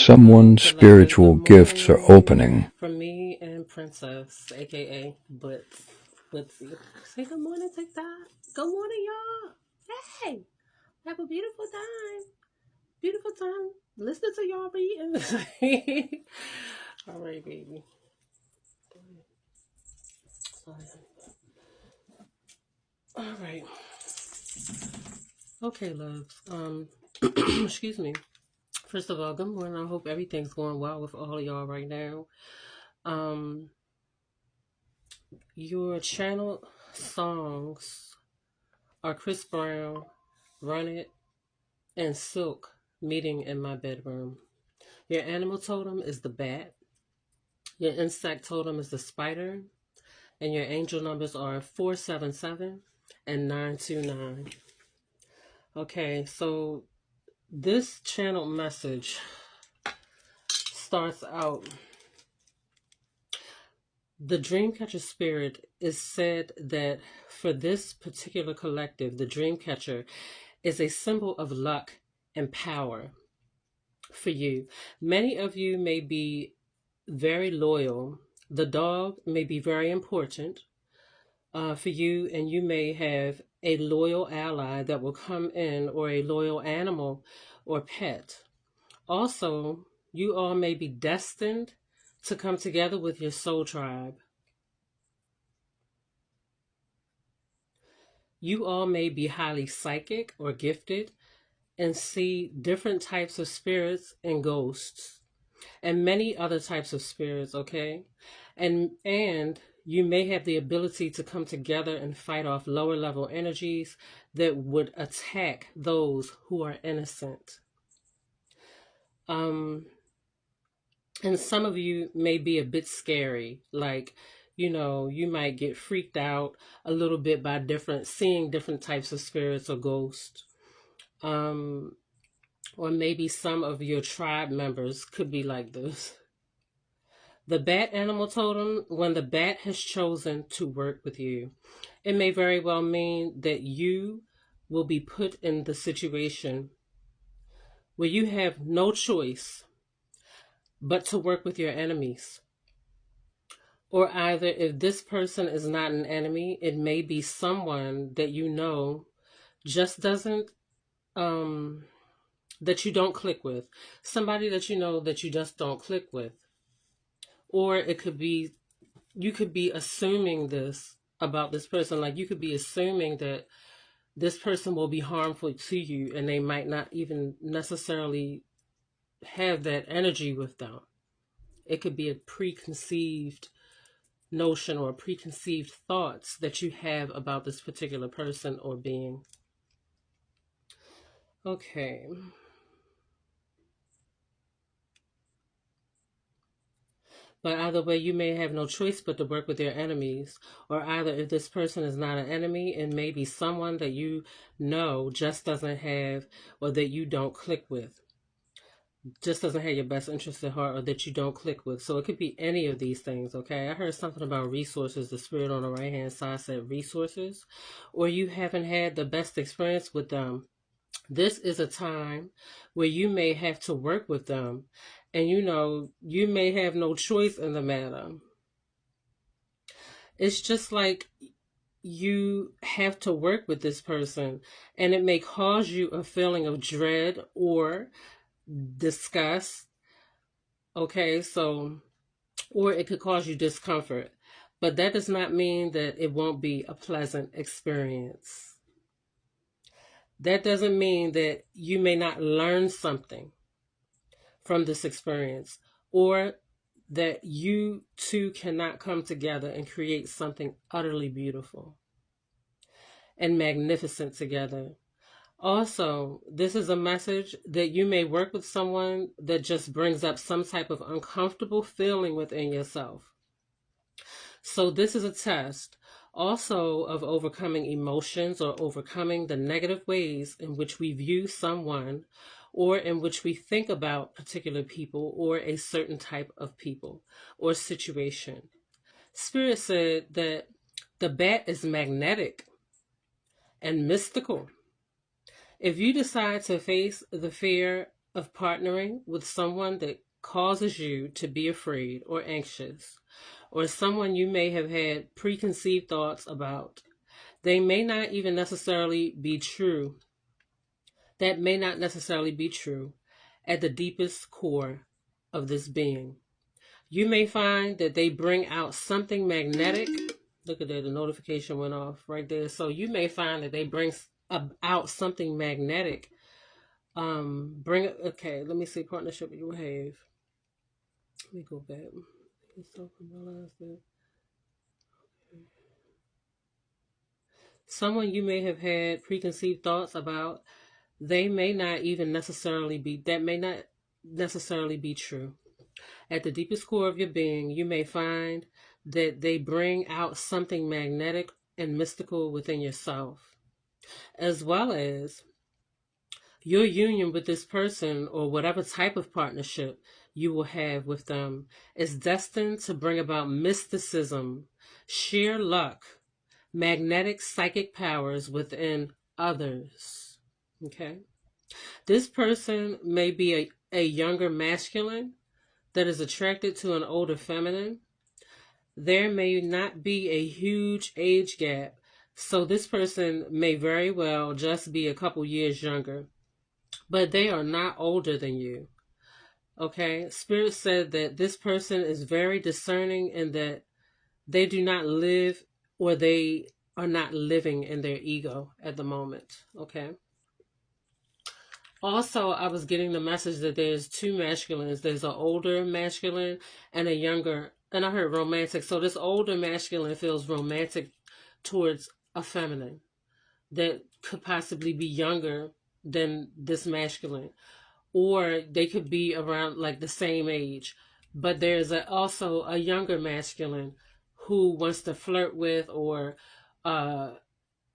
Someone's spiritual gifts are opening. From me and Princess, aka Bootsy. Say good morning, TikTok. Good morning, y'all. Hey, have a beautiful time. Beautiful time. Listen to y'all reading. All right, baby. All right. Okay, loves. Excuse me. First of all, good morning. I hope everything's going well with all of y'all right now. Um, your channel songs are Chris Brown, Run It, and Silk meeting in my bedroom. Your animal totem is the bat. Your insect totem is the spider. And your angel numbers are 477 and 929. Okay, so this channel message starts out. The Dreamcatcher spirit is said that for this particular collective, the Dreamcatcher is a symbol of luck and power for you. Many of you may be very loyal. The dog may be very important for you, and you may have a loyal ally that will come in, or a loyal animal or pet. Also, you all may be destined to come together with your soul tribe. You all may be highly psychic or gifted and see different types of spirits and ghosts and many other types of spirits, okay? And you may have the ability to come together and fight off lower level energies that would attack those who are innocent. And some of you may be a bit scary, like, you might get freaked out a little bit by seeing different types of spirits or ghosts. Or maybe some of your tribe members could be like this. The bat animal totem, when the bat has chosen to work with you, it may very well mean that you will be put in the situation where you have no choice but to work with your enemies. Or either if this person is not an enemy, it may be someone that just doesn't, that you don't click with. Somebody that that you just don't click with. Or it could be, you could be assuming this about this person. Like, you could be assuming that this person will be harmful to you, and they might not even necessarily have that energy with them. It could be a preconceived notion or preconceived thoughts that you have about this particular person or being. Okay. But either way, you may have no choice but to work with your enemies. Or either if this person is not an enemy, it may be someone that just doesn't have, or that you don't click with. Just doesn't have your best interest at heart, or that you don't click with. So it could be any of these things, okay? I heard something about resources. The spirit on the right-hand side said resources. Or you haven't had the best experience with them. This is a time where you may have to work with them, and you may have no choice in the matter. It's just like you have to work with this person, and it may cause you a feeling of dread or disgust. Okay, so, or it could cause you discomfort, but that does not mean that it won't be a pleasant experience. That doesn't mean that you may not learn something from this experience, or that you two cannot come together and create something utterly beautiful and magnificent together. Also, this is a message that you may work with someone that just brings up some type of uncomfortable feeling within yourself. So this is a test also of overcoming emotions, or overcoming the negative ways in which we view someone, or in which we think about particular people or a certain type of people or situation. Spirit said that the bat is magnetic and mystical. If you decide to face the fear of partnering with someone that causes you to be afraid or anxious, or someone you may have had preconceived thoughts about. They may not even necessarily be true. That may not necessarily be true at the deepest core of this being. You may find that they bring out something magnetic. Look at that, the notification went off right there. So you may find that they bring out something magnetic. Okay, let me see, partnership you have. Let me go back. Someone you may have had preconceived thoughts about, they may not even necessarily be, that may not necessarily be true. At the deepest core of your being, you may find that they bring out something magnetic and mystical within yourself, as well as your union with this person or whatever type of partnership you will have with them is destined to bring about mysticism, sheer luck, magnetic psychic powers within others. Okay? This person may be a younger masculine that is attracted to an older feminine. There may not be a huge age gap, so this person may very well just be a couple years younger, but they are not older than you. Okay? Spirit said that this person is very discerning and that they do not live, or they are not living in their ego at the moment. Okay? Also, I was getting the message that there's two masculines. There's an older masculine and a younger, and I heard romantic. So this older masculine feels romantic towards a feminine that could possibly be younger than this masculine, or they could be around like the same age. But there's also a younger masculine who wants to flirt with, or uh,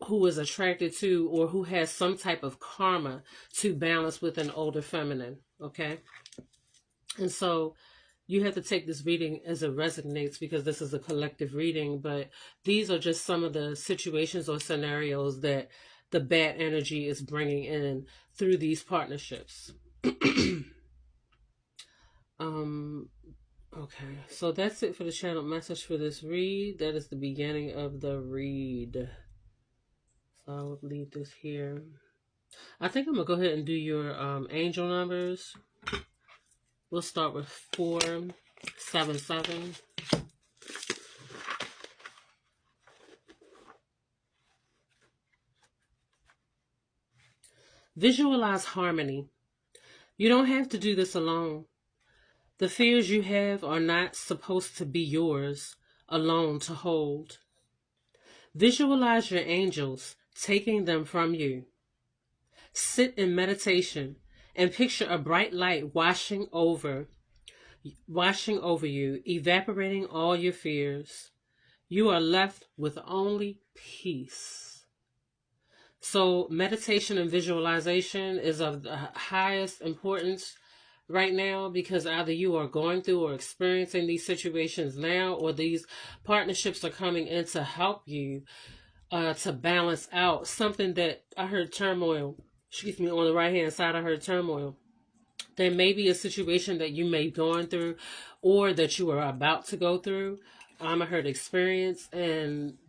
who is attracted to, or who has some type of karma to balance with an older feminine. Okay? And so you have to take this reading as it resonates, because this is a collective reading, but these are just some of the situations or scenarios that the bad energy is bringing in through these partnerships. Okay, so that's it for the channel message for this read. That is the beginning of the read. So I'll leave this here. I think I'm going to go ahead and do your angel numbers. We'll start with 477. Visualize harmony. You don't have to do this alone. The fears you have are not supposed to be yours alone to hold. Visualize your angels taking them from you. Sit in meditation and picture a bright light washing over you, evaporating all your fears. You are left with only peace. So meditation and visualization is of the highest importance right now, because either you are going through or experiencing these situations now, or these partnerships are coming in to help you to balance out something that I heard turmoil. On the right hand side I heard turmoil. There may be a situation that you may be going through, or that you are about to go through. I heard experience, and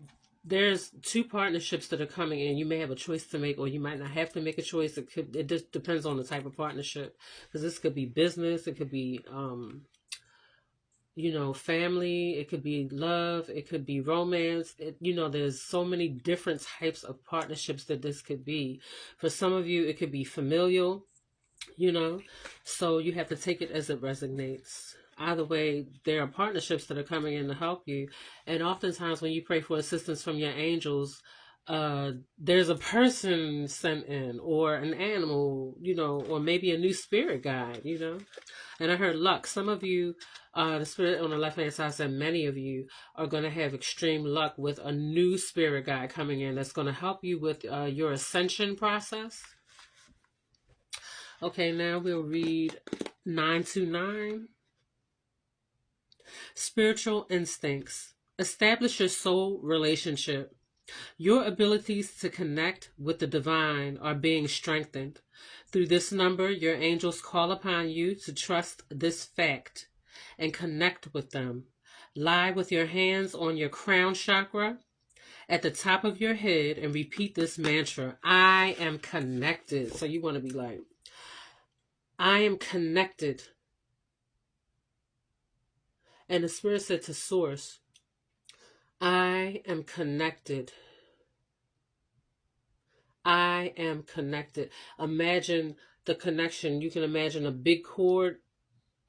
there's two partnerships that are coming in. You may have a choice to make, or you might not have to make a choice. It just depends on the type of partnership, because this could be business, it could be family, it could be love, it could be romance. There's so many different types of partnerships that this could be. For some of you, it could be familial. So you have to take it as it resonates. Either way, there are partnerships that are coming in to help you, and oftentimes when you pray for assistance from your angels, there's a person sent in, or an animal, or maybe a new spirit guide. And I heard luck. Some of you, the spirit on the left hand side said many of you are going to have extreme luck with a new spirit guide coming in that's going to help you with your ascension process. Okay, now we'll read 929. Spiritual instincts. Establish your soul relationship. Your abilities to connect with the divine are being strengthened. Through this number, your angels call upon you to trust this fact and connect with them. Lie with your hands on your crown chakra at the top of your head and repeat this mantra: I am connected. So you want to be like, I am connected. And the Spirit said to Source, I am connected. I am connected. Imagine the connection. You can imagine a big cord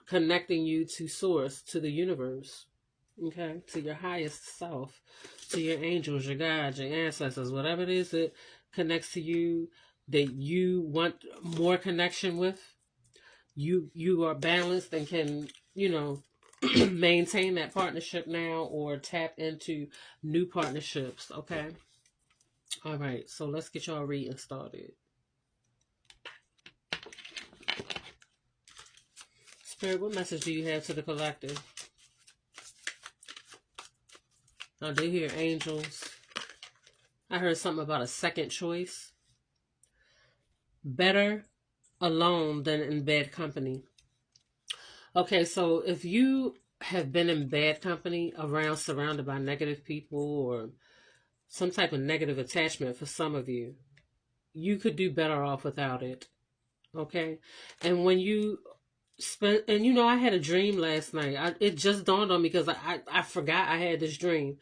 connecting you to Source, to the universe, okay, to your highest self, to your angels, your guides, your ancestors, whatever it is that connects to you that you want more connection with. You are balanced and can, maintain that partnership now or tap into new partnerships, okay? All right, so let's get y'all reading started. Spirit, what message do you have to the collective? I did hear angels. I heard something about a second choice. Better alone than in bad company. Okay, so if you have been in bad company, around, surrounded by negative people or some type of negative attachment for some of you, you could do better off without it. Okay? And when you spend, and I had a dream last night. It just dawned on me because I forgot I had this dream.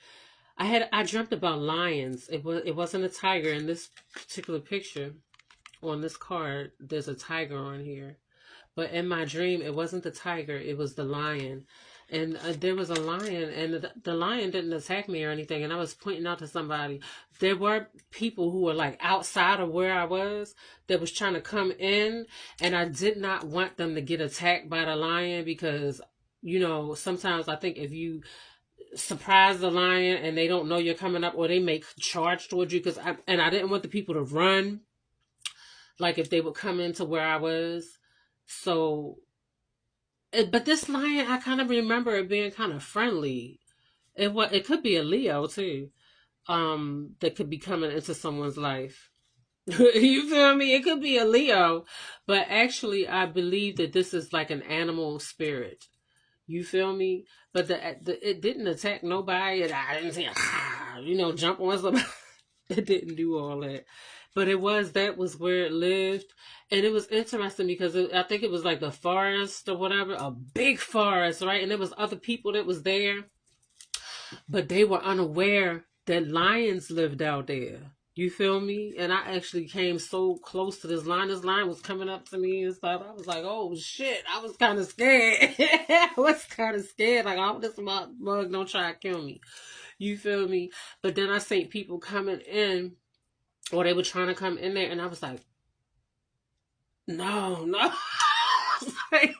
I dreamt about lions. It wasn't a tiger in this particular picture. On this card, there's a tiger on here. But in my dream, it wasn't the tiger, it was the lion. And there was a lion, and the lion didn't attack me or anything. And I was pointing out to somebody, there were people who were like outside of where I was that was trying to come in. And I did not want them to get attacked by the lion because, sometimes I think if you surprise the lion and they don't know you're coming up, or they make charge towards you, and I didn't want the people to run, like if they would come into where I was. So, but this lion, I kind of remember it being kind of friendly. It could be a Leo too, that could be coming into someone's life. You feel me? It could be a Leo, but actually, I believe that this is like an animal spirit. You feel me? But it didn't attack nobody, and I didn't see, jump on somebody. It didn't do all that. But that was where it lived. And it was interesting because I think it was like the forest or whatever, a big forest, right? And there was other people that was there, but they were unaware that lions lived out there. You feel me? And I actually came so close to this lion. This lion was coming up to me and stuff. I was like, oh shit. I was kind of scared. I was kind of scared. Like, oh, this mug don't try to kill me. You feel me? But then I seen people coming in, or they were trying to come in there, and I was like, no. Like,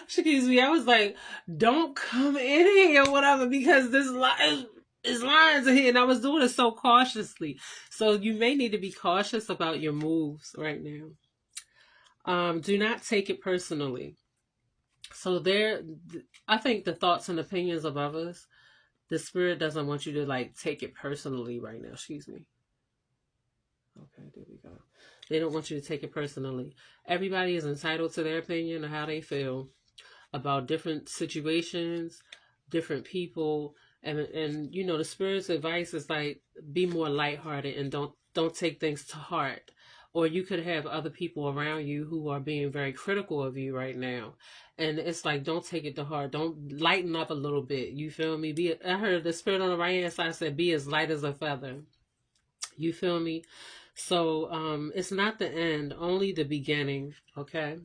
excuse me. I was like, don't come in here or whatever, because this is lions in here, and I was doing it so cautiously. So you may need to be cautious about your moves right now. Do not take it personally. So I think the thoughts and opinions of others, the spirit doesn't want you to like take it personally right now. Excuse me. Okay, there we go. They don't want you to take it personally. Everybody is entitled to their opinion of how they feel about different situations, different people, and the spirit's advice is like, be more lighthearted and don't take things to heart. Or you could have other people around you who are being very critical of you right now, and it's like, don't take it to heart. Don't lighten up a little bit. You feel me? I heard the spirit on the right hand side said, be as light as a feather. You feel me? So it's not the end, only the beginning, okay?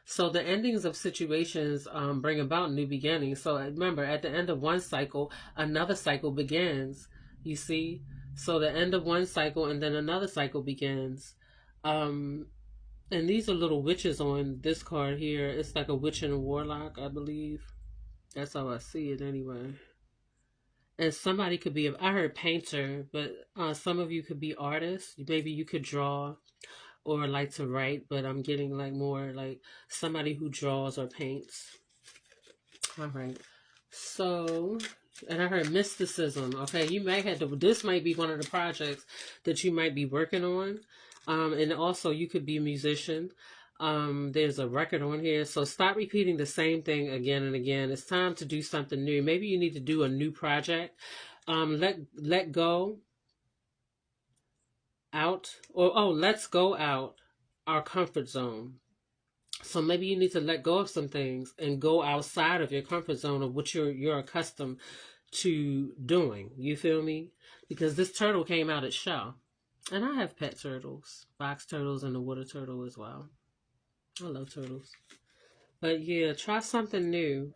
So the endings of situations bring about new beginnings. So remember, at the end of one cycle, another cycle begins, you see? So the end of one cycle and then another cycle begins. And these are little witches on this card here. It's like a witch and a warlock, I believe. That's how I see it anyway. And somebody could be, I heard painter, but some of you could be artists. Maybe you could draw or like to write, but I'm getting like more like somebody who draws or paints. All right. So, and I heard mysticism. Okay, you may have to, this might be one of the projects that you might be working on. And also, you could be a musician. There's a record on here. So stop repeating the same thing again and again. It's time to do something new. Maybe you need to do a new project. Let go out, or oh, let's go out our comfort zone. So maybe you need to let go of some things and go outside of your comfort zone of what you're accustomed to doing. You feel me? Because this turtle came out at Shaw. And I have pet turtles, box turtles and a water turtle as well. I love turtles. But yeah, try something new.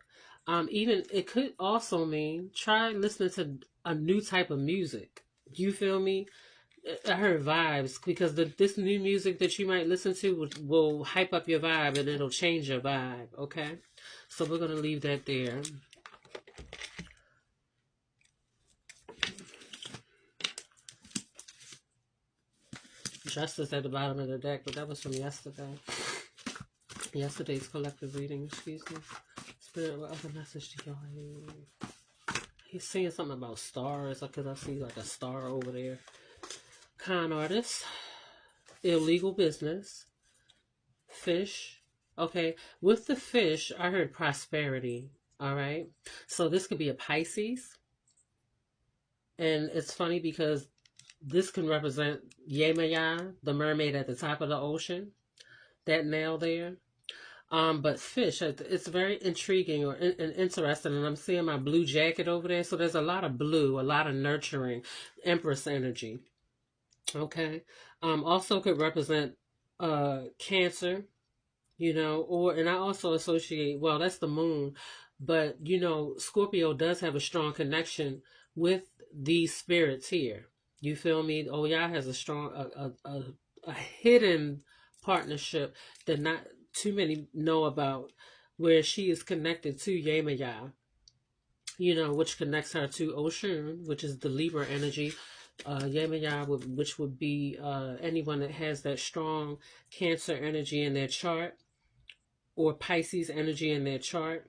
Even it could also mean try listening to a new type of music. You feel me? I heard vibes because this new music that you might listen to will hype up your vibe and it'll change your vibe. Okay, so we're gonna leave that there. Justice at the bottom of the deck, but that was from yesterday. Yesterday's collective reading. Excuse me. Spirit, what other message do y'all have? He's saying something about stars because I see like a star over there. Con artist, illegal business, fish. Okay, with the fish, I heard prosperity. All right, so this could be a Pisces, and it's funny because this can represent Yemaya, the mermaid at the top of the ocean. That nail there. But fish, it's very intriguing and interesting, and I'm seeing my blue jacket over there. So there's a lot of blue, a lot of nurturing, Empress energy. Okay. Also could represent Cancer, or and I also associate, well, that's the moon, but Scorpio does have a strong connection with these spirits here. You feel me? Oh, yeah, has a strong a hidden partnership that not too many know about, where she is connected to Yemaya, which connects her to Oshun, which is the Libra energy. Yemaya, which would be anyone that has that strong Cancer energy in their chart, or Pisces energy in their chart,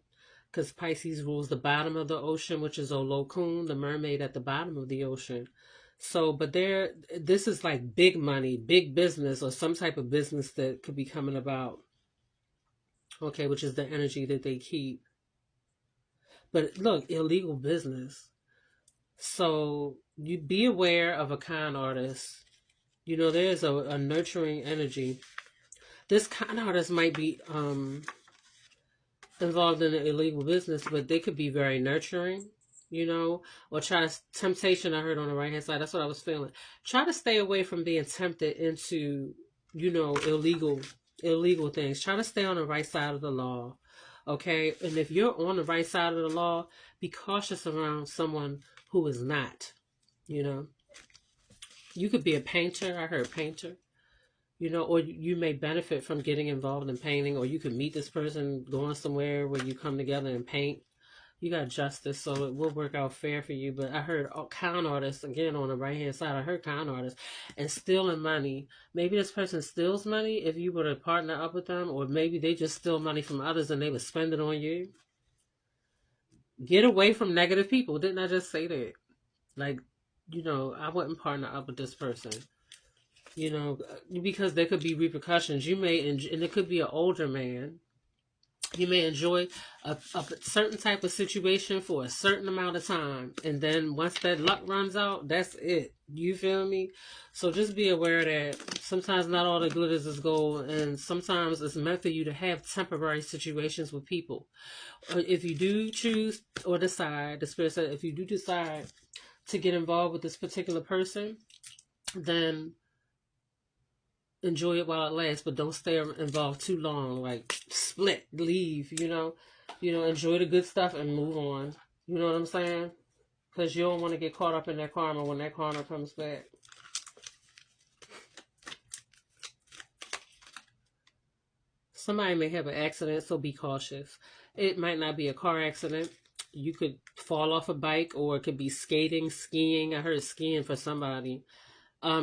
because Pisces rules the bottom of the ocean, which is Olokun, the mermaid at the bottom of the ocean. So, but this is like big money, big business, or some type of business that could be coming about. Okay, which is the energy that they keep. But look, illegal business. So you be aware of a con artist. There's a nurturing energy. This con artist might be involved in an illegal business, but they could be very nurturing, or try to, temptation. I heard on the right hand side. That's what I was feeling. Try to stay away from being tempted into, illegal things. Try to stay on the right side of the law. Okay. And if you're on the right side of the law, be cautious around someone who is not, you know, you could be a painter. I heard painter, or you may benefit from getting involved in painting, or you could meet this person going somewhere where you come together and paint. You got justice, so it will work out fair for you. But I heard con artists again on the right hand side. I heard con artists and stealing money. Maybe this person steals money if you were to partner up with them, or maybe they just steal money from others and they would spend it on you. Get away from negative people. Didn't I just say that? Like, I wouldn't partner up with this person. Because there could be repercussions. You may, and it could be an older man. You may enjoy a certain type of situation for a certain amount of time, and then once that luck runs out, that's it. You feel me? So just be aware that sometimes not all that glitters is gold, and sometimes it's meant for you to have temporary situations with people. If you do choose or decide, the Spirit said, if you do decide to get involved with this particular person, then enjoy it while it lasts, but don't stay involved too long. Like split, leave. Enjoy the good stuff and move on. You know what I'm saying? Because you don't want to get caught up in that karma when that karma comes back. Somebody may have an accident, so be cautious. It might not be a car accident. You could fall off a bike, or it could be skating, skiing. I heard skiing for somebody.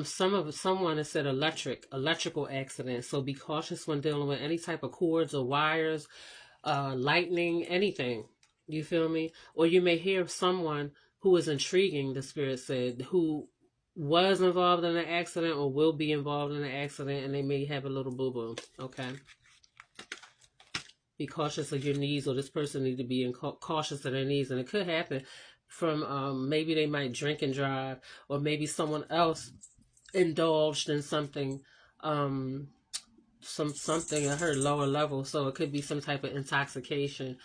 Someone has said electrical accident. So be cautious when dealing with any type of cords or wires, lightning, anything. You feel me? Or you may hear of someone who is intriguing, the Spirit said, who was involved in an accident or will be involved in an accident, and they may have a little boo-boo. Okay. Be cautious of your needs, or this person need to be cautious of their needs. And it could happen from maybe they might drink and drive, or maybe someone else indulged in something, something at her lower level. So it could be some type of intoxication.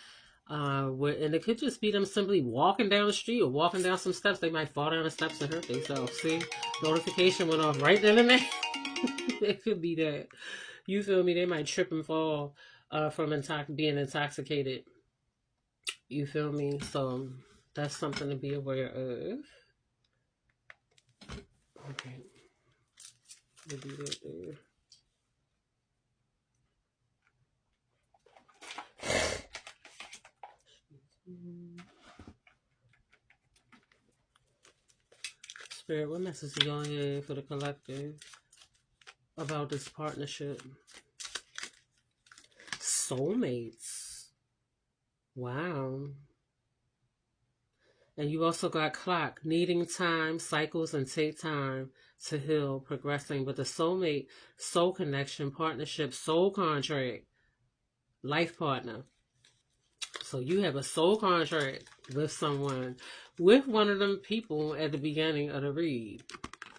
And it could just be them simply walking down the street or walking down some steps. They might fall down the steps and hurt themselves. See, notification went off right then and there. It could be that. You feel me? They might trip and fall from being intoxicated. You feel me? So that's something to be aware of. Okay. We'll do that there. Spirit, what message do y'all have for the collective about this partnership? Soulmates. Wow. And you also got clock, needing time, cycles, and take time to heal, progressing. But the soulmate, soul connection, partnership, soul contract, life partner. So you have a soul contract with someone, with one of them people at the beginning of the read.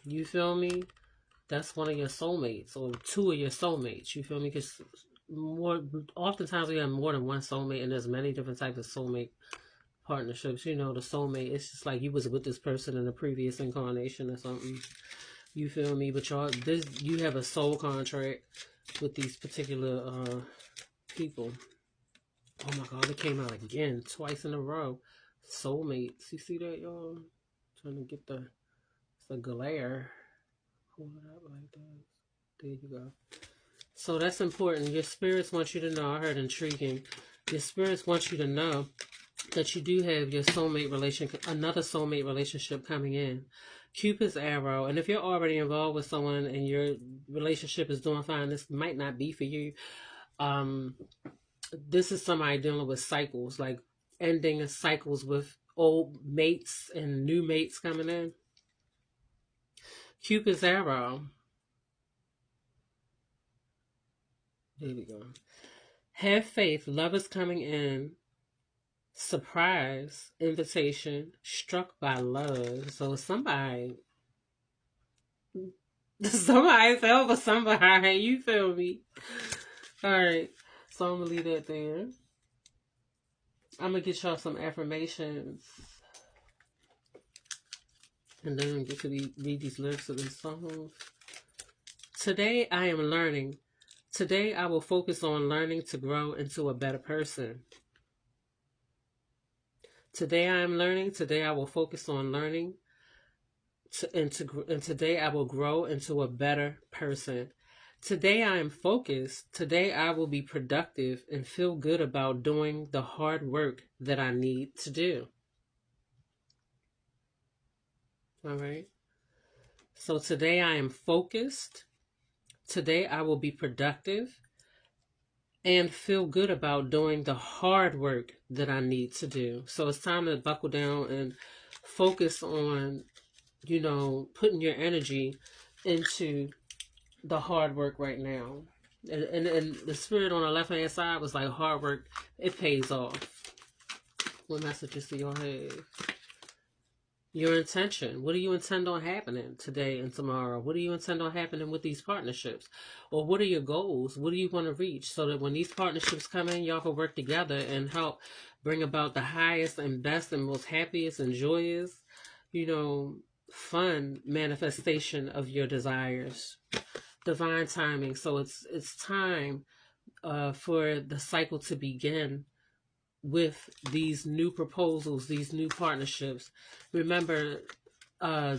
You feel me? That's one of your soulmates, or two of your soulmates. You feel me? Because oftentimes we have more than one soulmate, and there's many different types of soulmate partnerships. You know, the soulmate, it's just like you was with this person in a previous incarnation or something. You feel me? But you have a soul contract with these particular people. Oh my God, it came out again twice in a row. Soulmates. You see that, y'all? Trying to get it's a glare. Hold it up like that. There you go. So that's important. Your spirits want you to know. I heard intriguing. Your spirits want you to know that you do have your soulmate relationship, another soulmate relationship coming in. Cupid's arrow. And if you're already involved with someone and your relationship is doing fine, this might not be for you. This is somebody dealing with cycles, like ending cycles with old mates and new mates coming in. Cupid's arrow. There we go. Have faith. Love is coming in. Surprise. Invitation. Struck by love. So somebody fell for somebody. You feel me? All right. So I'm going to leave that there. I'm going to get y'all some affirmations. And then get to read these lyrics of these songs. Today I am learning. Today I will focus on learning to grow into a better person. Today I am learning. Today I will focus on learning. And today I will grow into a better person. Today I am focused. Today I will be productive and feel good about doing the hard work that I need to do. All right. So today I am focused. Today I will be productive and feel good about doing the hard work that I need to do. So it's time to buckle down and focus on, putting your energy into the hard work right now. And the spirit on the left-hand side was like, hard work, it pays off. What messages do y'all have? Your intention. What do you intend on happening today and tomorrow? What do you intend on happening with these partnerships? Or what are your goals? What do you want to reach? So that when these partnerships come in, y'all can work together and help bring about the highest and best and most happiest and joyous, fun manifestation of your desires. Divine timing. So it's time for the cycle to begin with these new proposals, these new partnerships. Remember,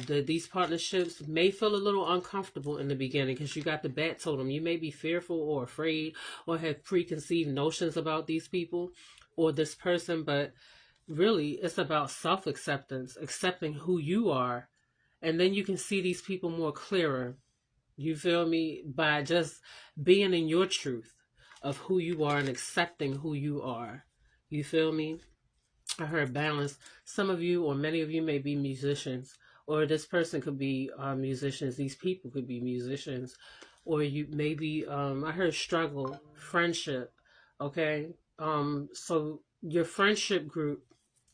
these partnerships may feel a little uncomfortable in the beginning because you got the bat totem. You may be fearful or afraid or have preconceived notions about these people or this person, but really it's about self-acceptance, accepting who you are, and then you can see these people more clearer. You feel me? By just being in your truth of who you are and accepting who you are. You feel me? I heard balance. Some of you or many of you may be musicians or this person could be musicians. These people could be musicians, or you maybe I heard struggle, friendship. Okay, so your friendship group,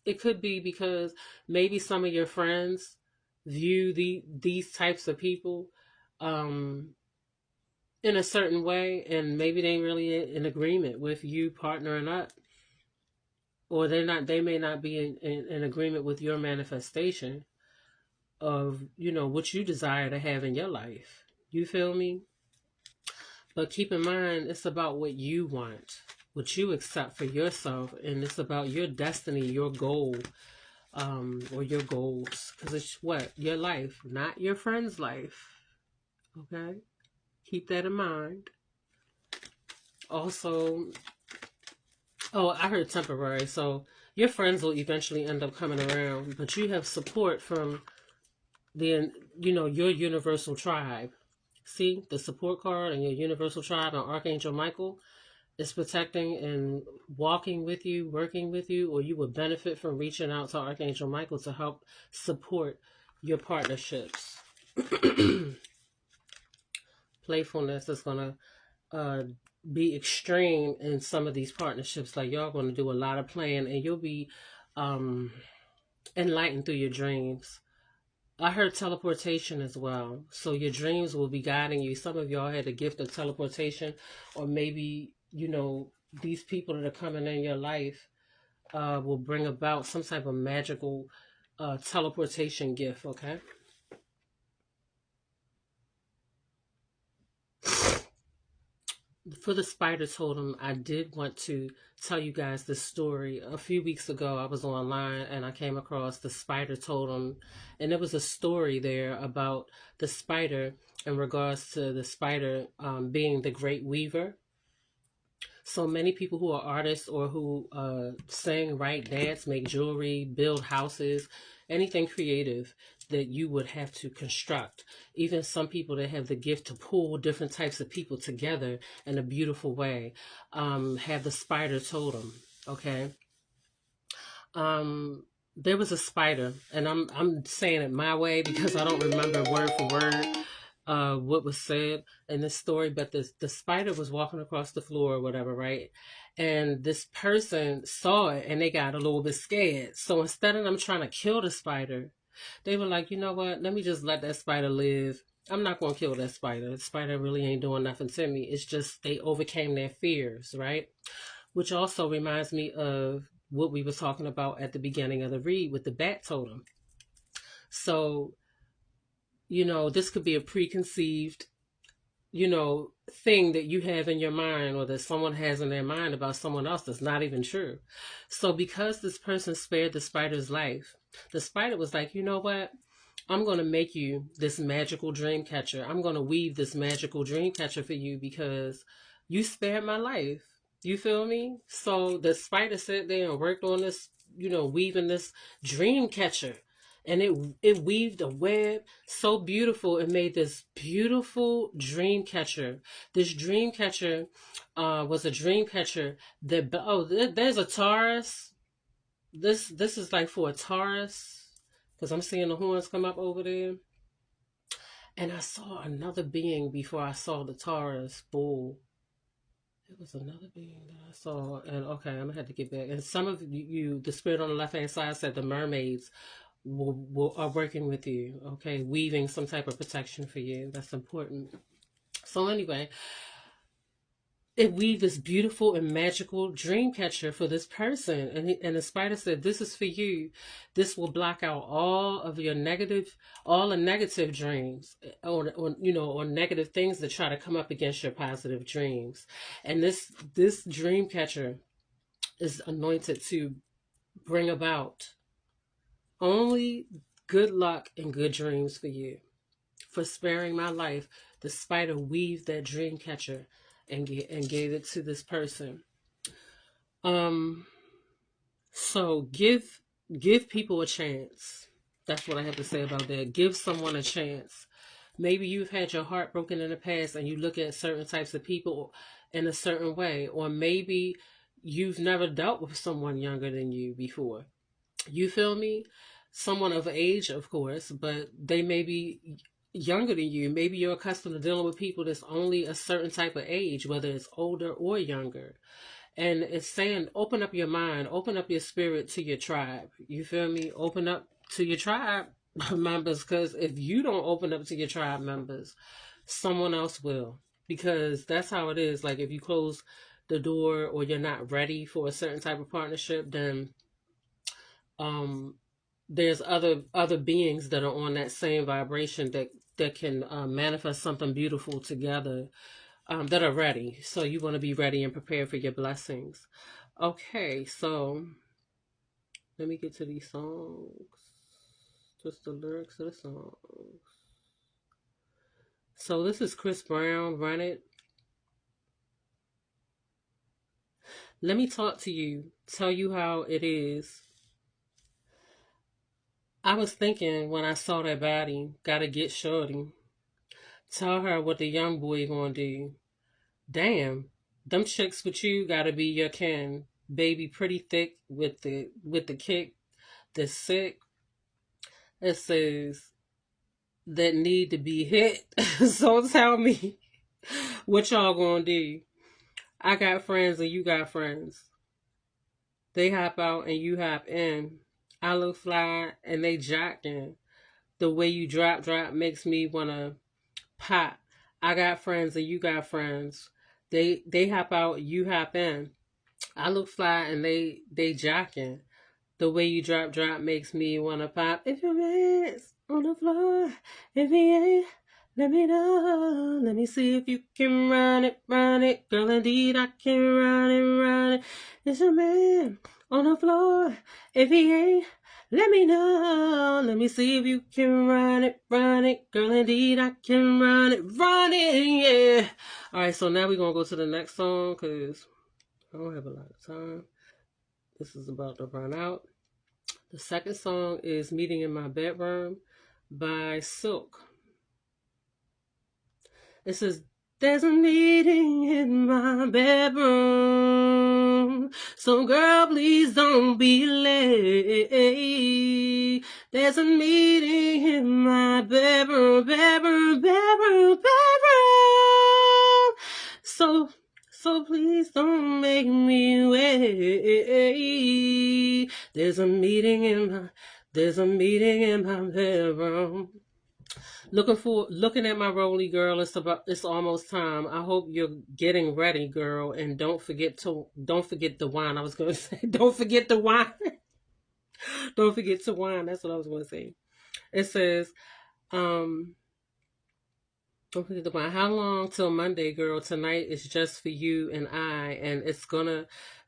it could be because maybe some of your friends view these types of people um, in a certain way, and maybe they ain't really in agreement with you partnering up, or they may not be in agreement with your manifestation of what you desire to have in your life. You feel me? But keep in mind, it's about what you want, what you accept for yourself, and it's about your destiny, your goal, or your goals, because it's what your life, not your friend's life. Okay, keep that in mind. Also, oh, I heard temporary, so your friends will eventually end up coming around, but you have support from the your universal tribe. See the support card and your universal tribe and Archangel Michael is protecting and walking with you, working with you, or you would benefit from reaching out to Archangel Michael to help support your partnerships. Playfulness is gonna uh, be extreme in some of these partnerships. Like y'all gonna do a lot of playing, and you'll be um, enlightened through your dreams. I heard teleportation as well. So your dreams will be guiding you. Some of y'all had the gift of teleportation, or maybe, these people that are coming in your life will bring about some type of magical teleportation gift, okay? For the spider totem, I did want to tell you guys this story. A few weeks ago, I was online and I came across the spider totem, and there was a story there about the spider in regards to the spider being the great weaver. So many people who are artists or who sing, write, dance, make jewelry, build houses, anything creative that you would have to construct. Even some people that have the gift to pull different types of people together in a beautiful way have the spider totem. Okay. Um, there was a spider, and I'm saying it my way because I don't remember word for word what was said in this story, but the spider was walking across the floor or whatever, right? And this person saw it and they got a little bit scared. So instead of them trying to kill the spider, they were like, you know what? Let me just let that spider live. I'm not going to kill that spider. The spider really ain't doing nothing to me. It's just they overcame their fears, right? Which also reminds me of what we were talking about at the beginning of the read with the bat totem. So, this could be a preconceived thing that you have in your mind or that someone has in their mind about someone else that's not even true. So because this person spared the spider's life, the spider was like, you know what? I'm going to make you this magical dream catcher. I'm going to weave this magical dream catcher for you because you spared my life. You feel me? So the spider sat there and worked on this, weaving this dream catcher. And it weaved a web so beautiful. It made this beautiful dream catcher. This dream catcher was a dream catcher that, there's a Taurus. This is like for a Taurus because I'm seeing the horns come up over there. And I saw another being before I saw the Taurus bull. It was another being that I saw. And okay, I'm going to have to get back. And some of you, the spirit on the left hand side said the mermaids are working with you, okay, weaving some type of protection for you. That's important. So anyway, it weaved this beautiful and magical dream catcher for this person, and the spider said, "This is for you. This will block out all the negative dreams, or negative things that try to come up against your positive dreams. And this dream catcher is anointed to bring about only good luck and good dreams for you. For sparing my life, the spider weaved that dream catcher and gave it to this person. Um, so give people a chance. That's what I have to say about that. Give someone a chance. Maybe you've had your heart broken in the past and you look at certain types of people in a certain way, or maybe you've never dealt with someone younger than you before. You feel me? someone of age, of course, but they may be younger than you. Maybe you're accustomed to dealing with people that's only a certain type of age, whether it's older or younger. And it's saying, open up your mind, open up your spirit to your tribe. You feel me? Open up to your tribe members, because if you don't open up to your tribe members, someone else will. Because that's how it is. Like, if you close the door or you're not ready for a certain type of partnership, then um there's other beings that are on that same vibration that can manifest something beautiful together, that are ready. So you want to be ready and prepared for your blessings. Okay, so let me get to these songs. Just the lyrics of the songs. So this is Chris Brown, Run It. Let me talk to you, tell you how it is. I was thinking when I saw that body, gotta get shorty. Tell her what the young boy gonna do. Damn, them chicks with you gotta be your kin. Baby pretty thick with the kick, the sick. It says that need to be hit. So tell me what y'all gonna do. I got friends and you got friends. They hop out and you hop in. I look fly and they jockin'. The way you drop makes me wanna pop. I got friends and you got friends. They hop out, you hop in. I look fly and they jocking. The way you drop makes me wanna pop. If your man's on the floor, if he ain't, let me know. Let me see if you can run it. Girl, indeed I can run it. It's your man on the floor. If he ain't, let me know. Let me see if you can run it. Girl, indeed I can run it, yeah. Alright, so now we're gonna go to the next song because I don't have a lot of time. This is about to run out. The second song is Meeting in My Bedroom by Silk. It says, there's a meeting in my bedroom, so girl, please don't be late. There's a meeting in my bedroom. So please don't make me wait. There's a meeting in my bedroom. Looking at my rolly girl. It's almost time. I hope you're getting ready, girl, and don't forget the wine. I was gonna say, don't forget the wine. Don't forget to wine. That's what I was gonna say. It says, don't forget the wine. How long till Monday, girl? Tonight is just for you and I, and it's gonna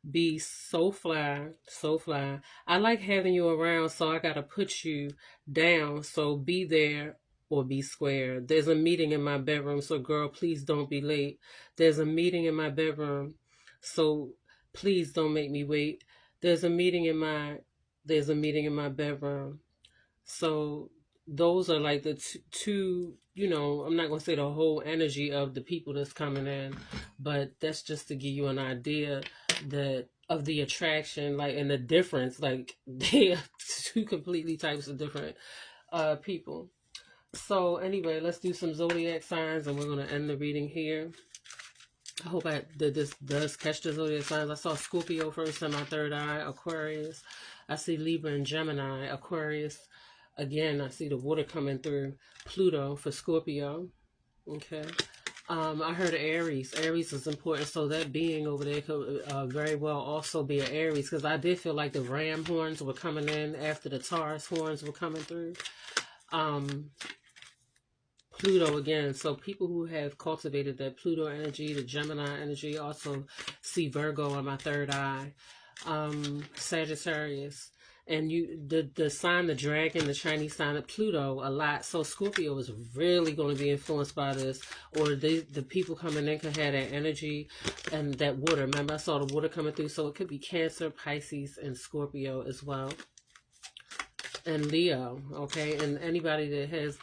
be so fly, so fly. I like having you around, so I gotta put you down. So be there or be square. There's a meeting in my bedroom, so girl, please don't be late. There's a meeting in my bedroom, so please don't make me wait. There's a meeting in my bedroom. So those are like the two, I'm not going to say the whole energy of the people that's coming in, but that's just to give you an idea that of the attraction, like, and the difference, like they are two completely types of different people. So anyway, let's do some zodiac signs and we're going to end the reading here. I hope that this does catch the zodiac signs. I saw Scorpio first in my third eye, Aquarius. I see Libra and Gemini, Aquarius. Again, I see the water coming through, Pluto for Scorpio. Okay. I heard Aries. Aries is important, so that being over there could very well also be an Aries, because I did feel like the ram horns were coming in after the Taurus horns were coming through. Pluto again, so people who have cultivated that Pluto energy, the Gemini energy, also see Virgo on my third eye, Sagittarius, and the sign, the dragon, the Chinese sign of Pluto a lot. So Scorpio is really going to be influenced by this, or the people coming in could have that energy and that water. Remember, I saw the water coming through, so it could be Cancer, Pisces, and Scorpio as well, and Leo. Okay, and anybody that has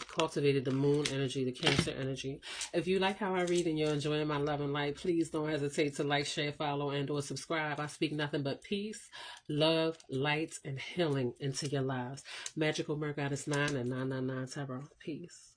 cultivated the moon energy, the Cancer energy. If you like how I read and you're enjoying my love and light, please don't hesitate to like, share, follow, and or subscribe. I speak nothing but peace, love, light, and healing into your lives. Magical Merc Goddess 9 and 999 Tarot. Peace.